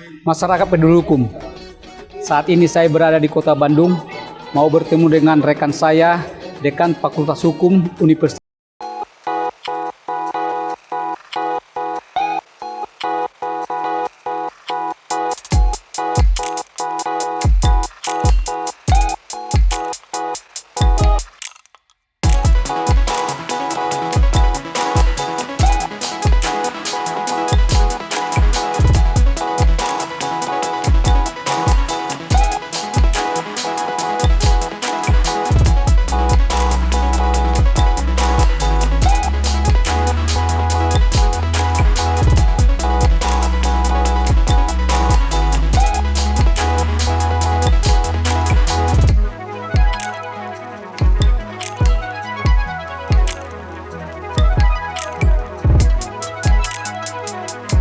Masyarakat peduli hukum. Saat ini saya berada di Kota Bandung, mau bertemu dengan rekan saya, Dekan Fakultas Hukum Universitas.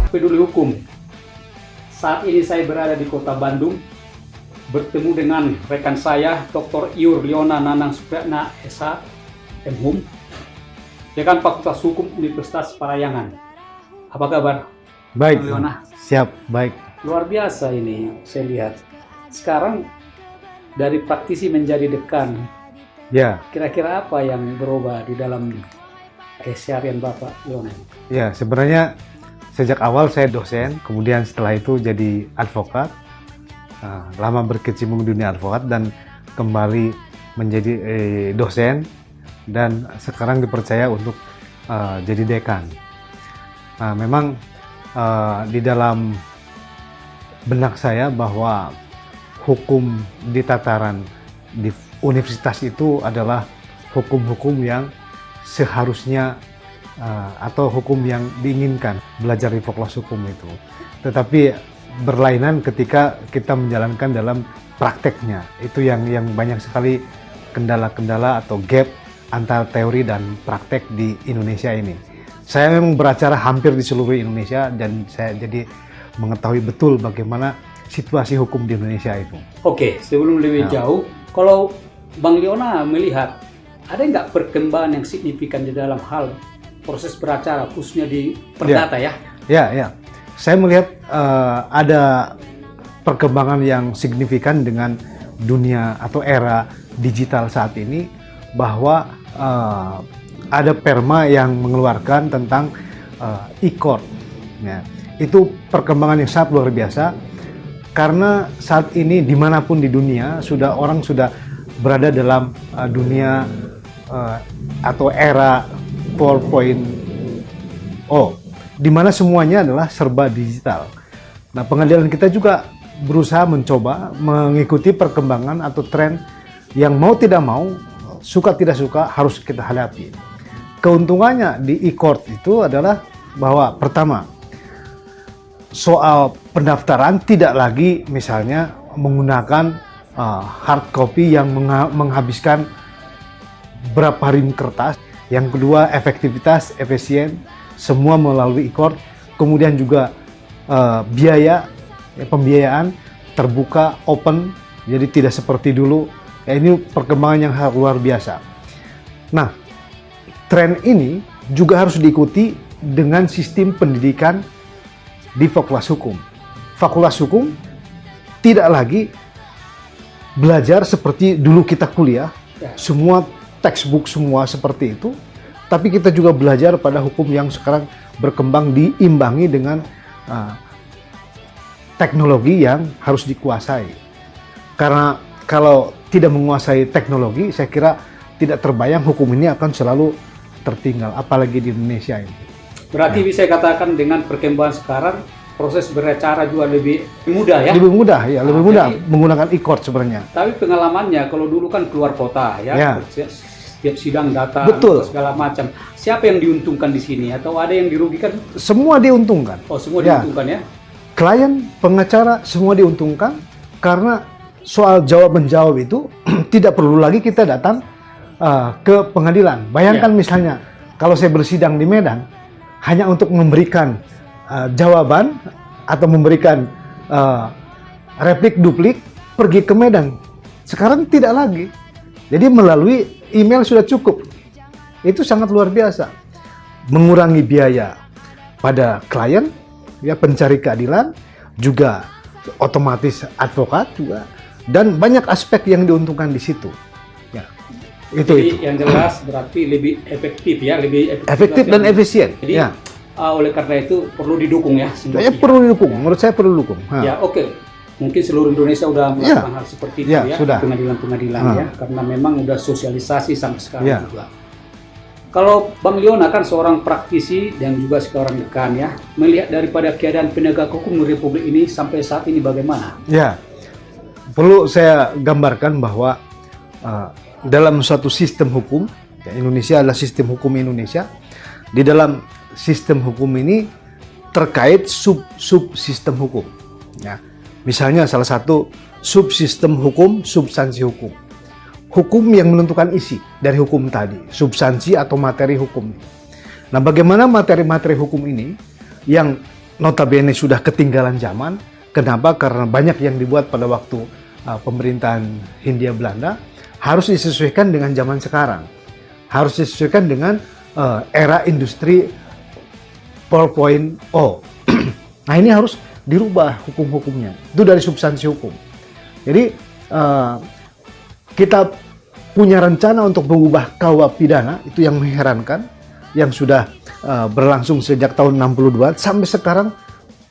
Peduli Hukum. Saat ini saya berada di Kota Bandung, bertemu dengan rekan saya, Dr. Yurliona Nanang Supriyatna, SH, MHum, Dekan Fakultas Hukum Universitas Parahyangan. Apa kabar? Baik, Yurliona? siap, baik. Luar biasa ini, saya lihat. Sekarang dari praktisi menjadi dekan, Ya, kira-kira apa yang berubah di dalam keseharian Bapak Yona? ya sebenarnya sejak awal saya dosen, kemudian setelah itu jadi advokat, lama berkecimpung di dunia advokat dan kembali menjadi dosen dan sekarang dipercaya untuk jadi dekan. Nah, memang di dalam benak saya bahwa hukum di tataran di universitas itu adalah hukum-hukum yang seharusnya atau hukum yang diinginkan belajar di fakultas hukum itu. Tetapi berlainan ketika kita menjalankan dalam prakteknya. Itu yang banyak sekali kendala-kendala atau gap antara teori dan praktek di Indonesia ini. Saya memang beracara hampir di seluruh Indonesia dan saya jadi mengetahui betul bagaimana situasi hukum di Indonesia itu. Oke, sebelum lebih jauh, kalau Bang Liona melihat ada nggak perkembangan yang signifikan di dalam hal proses beracara, khususnya di perdata ya? Ya. Saya melihat ada perkembangan yang signifikan dengan dunia atau era digital saat ini, bahwa ada perma yang mengeluarkan tentang e-court. Ya. Itu perkembangan yang sangat luar biasa, karena saat ini dimanapun di dunia orang sudah berada dalam dunia atau era 4.0, di mana semuanya adalah serba digital. Nah, pengadilan kita juga berusaha mencoba mengikuti perkembangan atau tren yang mau tidak mau, suka tidak suka harus kita hadapi. Keuntungannya di e-court itu adalah bahwa pertama, soal pendaftaran tidak lagi misalnya menggunakan hard copy yang menghabiskan berapa rim kertas. Yang kedua, efektivitas, efisien, semua melalui e-court. Kemudian juga pembiayaan terbuka, open, jadi tidak seperti dulu. Ini perkembangan yang luar biasa. Nah, tren ini juga harus diikuti dengan sistem pendidikan di Fakultas Hukum. Fakultas Hukum tidak lagi belajar seperti dulu kita kuliah, semua textbook semua seperti itu, tapi kita juga belajar pada hukum yang sekarang berkembang diimbangi dengan teknologi yang harus dikuasai. Karena kalau tidak menguasai teknologi, saya kira tidak terbayang hukum ini akan selalu tertinggal, apalagi di Indonesia ini. Berarti bisa katakan dengan perkembangan sekarang, proses beracara juga lebih mudah ya? Lebih mudah, ya, lebih mudah jadi, menggunakan e-court sebenarnya. Tapi pengalamannya, kalau dulu kan keluar kota ya. Setiap sidang data, betul, segala macam. Siapa yang diuntungkan di sini atau ada yang dirugikan? Semua diuntungkan. Oh, semua diuntungkan ya? Klien, pengacara, semua diuntungkan karena soal jawab-menjawab itu tidak perlu lagi kita datang ke pengadilan. Bayangkan misalnya, kalau saya bersidang di Medan, hanya untuk memberikan jawaban atau memberikan replik duplik, pergi ke Medan. Sekarang tidak lagi. Jadi melalui email sudah cukup. Itu sangat luar biasa. Mengurangi biaya pada klien, ya, pencari keadilan, juga otomatis advokat juga, dan banyak aspek yang diuntungkan di situ. Ya, Jadi itu. yang jelas berarti lebih efektif ya, lebih Efektif dan efisien. Jadi Ya, oleh karena itu perlu didukung ya semua saya pihak. perlu didukung. Menurut saya perlu didukung. Ha. Ya oke, mungkin seluruh Indonesia udah melakukan hal seperti itu Ya, ya, sudah. pengadilan-pengadilan ya, karena memang udah sosialisasi sampai sekarang Ya. juga. Kalau Bang Liona kan seorang praktisi dan juga seorang dekan ya, melihat daripada keadaan penegak hukum di Republik ini sampai saat ini bagaimana? Ya, perlu saya gambarkan bahwa dalam suatu sistem hukum, ya, Indonesia adalah sistem hukum Indonesia. Di dalam sistem hukum ini terkait subsistem hukum. Ya, misalnya salah satu subsistem hukum, substansi hukum. Hukum yang menentukan isi dari hukum tadi, substansi atau materi hukum. Nah, bagaimana materi-materi hukum ini yang notabene sudah ketinggalan zaman? Kenapa? Karena banyak yang dibuat pada waktu pemerintahan Hindia Belanda, harus disesuaikan dengan zaman sekarang. Harus disesuaikan dengan era industri 4.0. Nah, ini harus dirubah hukum-hukumnya. Itu dari substansi hukum. Jadi kita punya rencana untuk mengubah KUA pidana, itu yang mengherankan, yang sudah berlangsung sejak tahun 62 sampai sekarang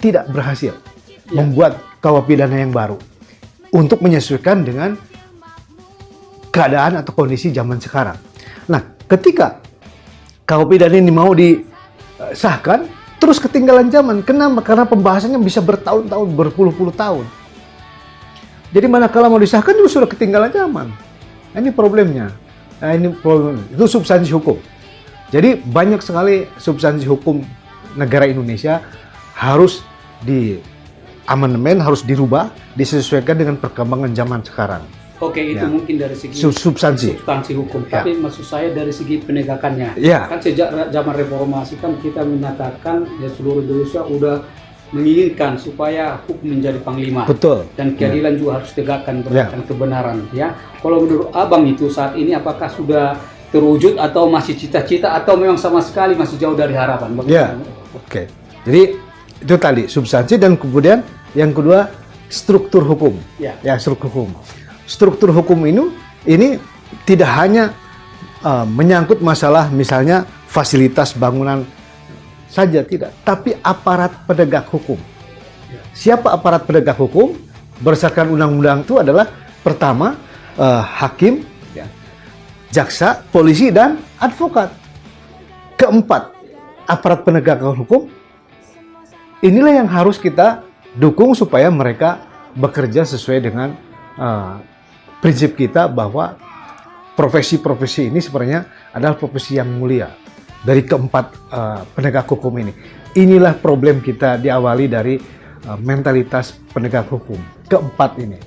tidak berhasil membuat KUA pidana yang baru untuk menyesuaikan dengan keadaan atau kondisi zaman sekarang. Nah, ketika KUA pidana ini mau disahkan, terus ketinggalan zaman. Kenapa? Karena pembahasannya bisa bertahun-tahun, berpuluh-puluh tahun. Jadi manakala mau disahkan juga sudah ketinggalan zaman. Nah, ini problemnya. Nah, ini problem. Itu substansi hukum. Jadi banyak sekali substansi hukum negara Indonesia harus di amandemen, harus dirubah, disesuaikan dengan perkembangan zaman sekarang. Oke, itu Ya. mungkin dari segi Substansi. hukum. Ya. Tapi maksud saya dari segi penegakannya. Ya. Kan sejak zaman reformasi kan kita menyatakan ya seluruh Indonesia udah menginginkan supaya hukum menjadi panglima. Betul. Dan keadilan juga harus tegakkan Ya. berdasarkan kebenaran ya. Kalau menurut Abang itu saat ini apakah sudah terwujud atau masih cita-cita atau memang sama sekali masih jauh dari harapan? Ya. Oke. Jadi itu tadi substansi, dan kemudian yang kedua struktur hukum. Ya. Ya, struktur hukum. Struktur hukum ini tidak hanya menyangkut masalah misalnya fasilitas bangunan saja, tidak, tapi aparat penegak hukum. Siapa aparat penegak hukum? Berdasarkan undang-undang itu adalah pertama hakim, ya, jaksa, polisi, dan advokat. Keempat, aparat penegak hukum. Inilah yang harus kita dukung supaya mereka bekerja sesuai dengan prinsip kita bahwa profesi-profesi ini sebenarnya adalah profesi yang mulia. Dari keempat penegak hukum ini, inilah problem kita diawali dari mentalitas penegak hukum keempat ini,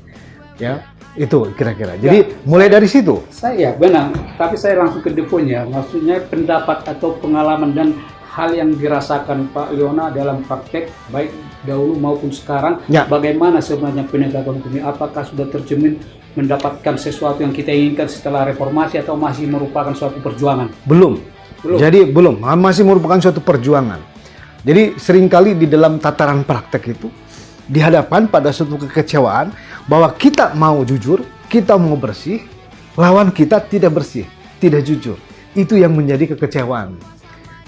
ya, itu kira-kira. Jadi mulai dari situ. Saya benar, tapi saya langsung ke deponya. Maksudnya pendapat atau pengalaman dan hal yang dirasakan Pak Liona dalam praktek baik dahulu maupun sekarang. Ya. Bagaimana sebenarnya penegakan hukum ini? Apakah sudah tercermin mendapatkan sesuatu yang kita inginkan setelah reformasi atau masih merupakan suatu perjuangan? Belum. Belum. Jadi belum, masih merupakan suatu perjuangan. Jadi seringkali di dalam tataran praktek itu dihadapkan pada suatu kekecewaan bahwa kita mau jujur, kita mau bersih, lawan kita tidak bersih, tidak jujur. Itu yang menjadi kekecewaan.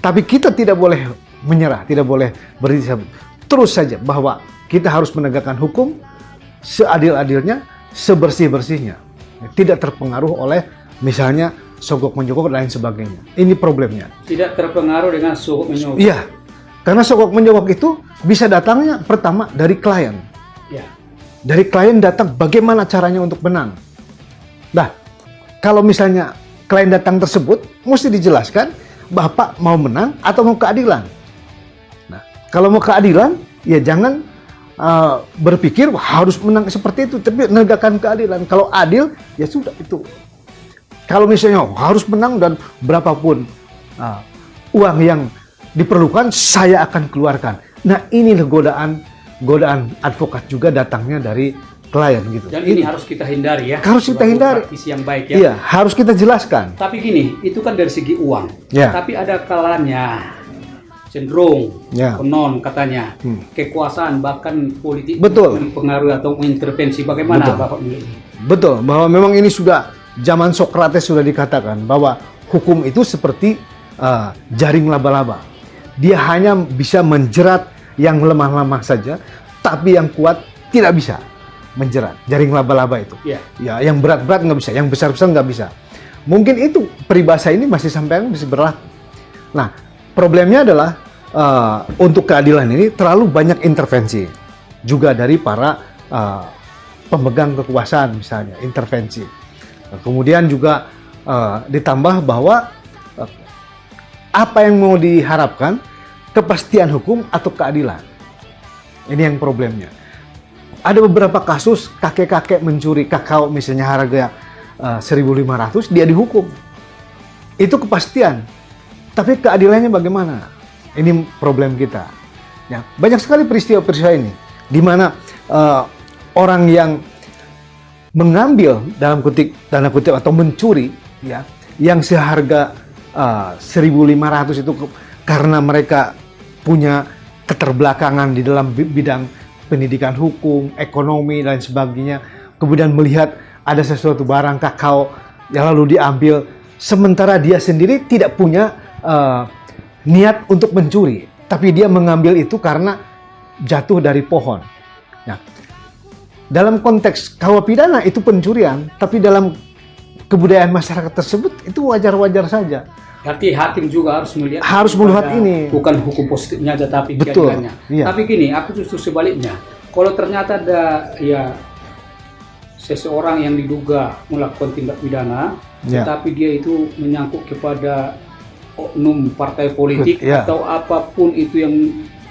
Tapi kita tidak boleh menyerah, tidak boleh berdiri terus saja bahwa kita harus menegakkan hukum seadil-adilnya, sebersih-bersihnya. Tidak terpengaruh oleh misalnya sogok menyogok dan lain sebagainya. Ini problemnya. Tidak terpengaruh dengan sogok menyogok. Iya, karena sogok menyogok itu bisa datangnya pertama dari klien. Ya. Dari klien datang bagaimana caranya untuk menang. Nah, kalau misalnya klien datang tersebut, mesti dijelaskan Bapak mau menang atau mau keadilan. Nah, kalau mau keadilan, ya jangan berpikir harus menang seperti itu, tapi menegakkan keadilan. Kalau adil, ya sudah itu. Kalau misalnya harus menang dan berapapun uang yang diperlukan, saya akan keluarkan. Nah, inilah godaan advokat juga datangnya dari klien gitu. Dan ini harus kita hindari ya. Harus kita sebagai hindari. praktisi yang baik ya. Iya, harus kita jelaskan. Tapi gini, itu kan dari segi uang. Ya. Tapi ada kalanya cenderung Ya. konon katanya kekuasaan bahkan politik Betul. mempengaruhi atau mengintervensi. Bagaimana Betul. Bapak melihat? Betul, bahwa memang ini sudah zaman Sokrates sudah dikatakan bahwa hukum itu seperti jaring laba-laba. Dia hanya bisa menjerat yang lemah-lemah saja, tapi yang kuat tidak bisa menjerat. Jaring laba-laba itu. Ya. Ya, yang berat-berat nggak bisa, yang besar-besar nggak bisa. Mungkin itu peribahasa ini masih sampai masih berlaku. Nah, problemnya adalah untuk keadilan ini terlalu banyak intervensi juga dari para pemegang kekuasaan, misalnya intervensi. Nah, kemudian juga ditambah bahwa apa yang mau diharapkan, kepastian hukum atau keadilan. Ini yang problemnya. Ada beberapa kasus kakek-kakek mencuri kakao misalnya harga 1.500, dia dihukum. Itu kepastian. Tapi keadilannya bagaimana? Ini problem kita. Ya, banyak sekali peristiwa-peristiwa ini di mana orang yang mengambil dalam tanda kutip atau mencuri, ya, yang seharga 1.500 itu karena mereka punya keterbelakangan di dalam bidang pendidikan hukum, ekonomi dan sebagainya. Kemudian melihat ada sesuatu barang kakao yang lalu diambil, sementara dia sendiri tidak punya niat untuk mencuri, tapi dia mengambil itu karena jatuh dari pohon. Nah, dalam konteks kawah pidana itu pencurian, tapi dalam kebudayaan masyarakat tersebut itu wajar-wajar saja. Berarti hakim juga harus melihat ini, bukan hukum positifnya aja, tapi betul, keadilannya. iya. Tapi gini, aku justru sebaliknya. Kalau ternyata ada ya seseorang yang diduga melakukan tindak pidana, Ya. tetapi dia itu menyangkut kepada oknum partai politik Ya. atau apapun itu yang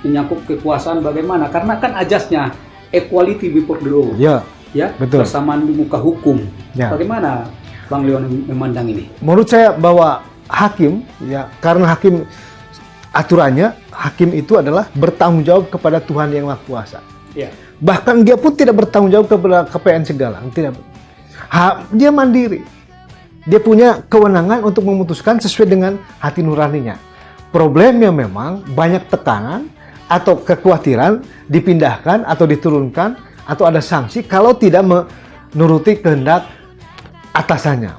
menyangkut kekuasaan, bagaimana? Karena kan ajasnya equality before the law, Ya, ya, betul. bersamaan di muka hukum. Ya. Bagaimana Bang Leon memandang ini? Menurut saya bahwa hakim, ya, karena hakim aturannya, hakim itu adalah bertanggung jawab kepada Tuhan yang Maha Kuasa. Ya. Bahkan dia pun tidak bertanggung jawab kepada KPN segala, tidak. Dia mandiri. Dia punya kewenangan untuk memutuskan sesuai dengan hati nuraninya. Problemnya memang banyak tekanan atau kekhawatiran dipindahkan atau diturunkan atau ada sanksi kalau tidak menuruti kehendak atasannya.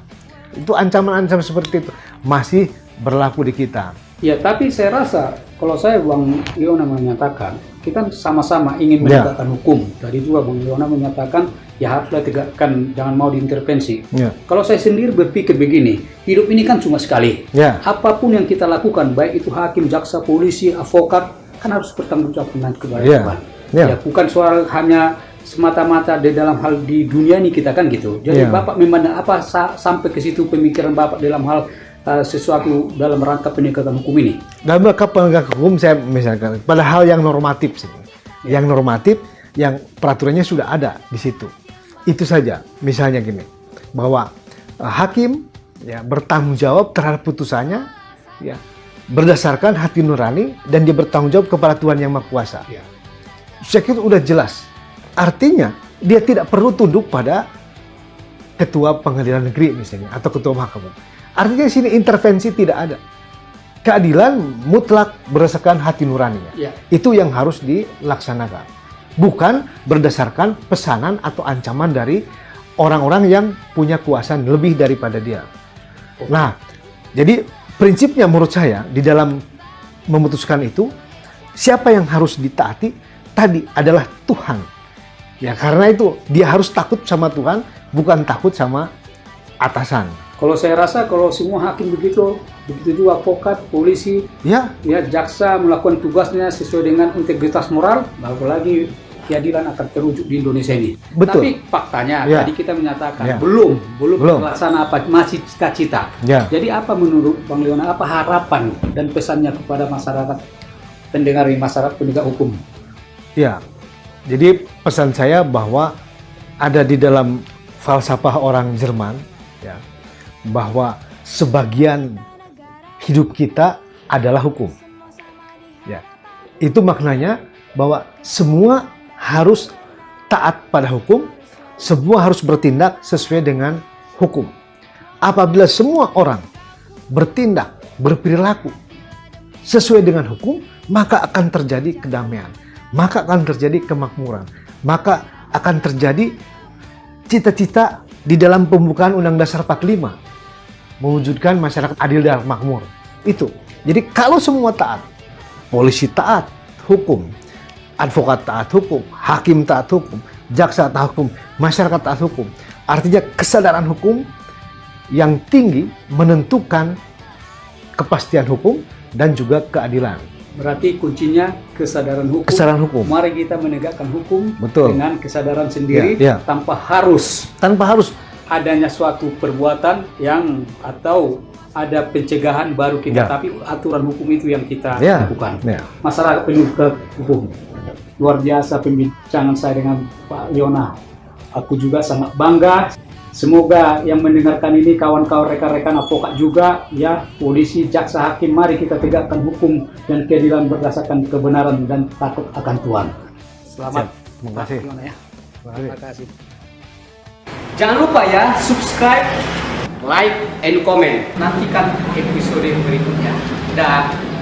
Itu ancaman-ancaman seperti itu masih berlaku di kita. Ya, tapi saya rasa kalau saya Bang Leona menyatakan kita sama-sama ingin menegakkan hukum. Tadi juga Bang Leona menyatakan ya haruslah tegakkan, jangan mau diintervensi. Ya. Kalau saya sendiri berpikir begini, hidup ini kan cuma sekali. Ya. Apapun yang kita lakukan, baik itu hakim, jaksa, polisi, advokat, kan harus bertanggung jawab kepada Ya. Tuhan. Ya. Ya, bukan soal hanya semata-mata di dalam hal di dunia ini kita kan gitu. Jadi Ya. Bapak memandang apa sampai ke situ pemikiran Bapak dalam hal sesuatu dalam rangka penegakan hukum ini? Dalam rangka penegakan hukum saya misalkan pada hal yang normatif sih. Yang normatif, yang peraturannya sudah ada di situ. Itu saja. Misalnya gini, bahwa hakim ya bertanggung jawab terhadap putusannya ya berdasarkan hati nurani dan dia bertanggung jawab kepada Tuhan yang Maha Kuasa. Ya. Saya kira udah jelas. Artinya dia tidak perlu tunduk pada ketua pengadilan negeri misalnya atau ketua mahkamah. Artinya di sini intervensi tidak ada. Keadilan mutlak berdasarkan hati nuraninya. Ya. Itu yang harus dilaksanakan. Bukan berdasarkan pesanan atau ancaman dari orang-orang yang punya kuasa lebih daripada dia. Nah, jadi prinsipnya menurut saya di dalam memutuskan itu, siapa yang harus ditaati tadi adalah Tuhan. Ya, karena itu dia harus takut sama Tuhan, bukan takut sama atasan. Kalau saya rasa kalau semua hakim begitu juga advokat, polisi, Ya, jaksa melakukan tugasnya sesuai dengan integritas moral, apalagi keadilan akan terwujud di Indonesia ini. Betul. Tapi faktanya Ya. tadi kita menyatakan Ya. belum Belum. terlaksana apa, masih cita-cita. Ya. Jadi apa menurut Bang Leona, apa harapan dan pesannya kepada masyarakat pendengar masyarakat penegak hukum? ya. Jadi pesan saya bahwa ada di dalam falsafah orang Jerman, ya, bahwa sebagian hidup kita adalah hukum. Ya, itu maknanya bahwa semua harus taat pada hukum, semua harus bertindak sesuai dengan hukum. Apabila semua orang bertindak, berperilaku sesuai dengan hukum, maka akan terjadi kedamaian, maka akan terjadi kemakmuran, maka akan terjadi cita-cita di dalam pembukaan Undang Dasar 45, mewujudkan masyarakat adil dan makmur. Itu. Jadi kalau semua taat, polisi taat hukum, advokat taat hukum, hakim taat hukum, jaksa taat hukum, masyarakat taat hukum, artinya kesadaran hukum yang tinggi menentukan kepastian hukum dan juga keadilan. Berarti kuncinya kesadaran hukum. Kesadaran hukum. Mari kita menegakkan hukum Betul. dengan kesadaran sendiri, Ya, ya. tanpa harus adanya suatu perbuatan yang atau ada pencegahan baru kita, Ya. tapi aturan hukum itu yang kita Ya. lakukan. Ya. Masyarakat penuh ke hukum. Luar biasa pembincangan saya dengan Pak Liona. Aku juga sangat bangga. Semoga yang mendengarkan ini kawan-kawan rekan-rekan advokat juga, ya, polisi, jaksa, hakim, mari kita tegakkan hukum dan keadilan berdasarkan kebenaran dan takut akan Tuhan. Selamat. Terima kasih. Pak Liona, ya. Terima kasih. Jangan lupa ya, subscribe, like, and comment. Nantikan episode berikutnya. Dah.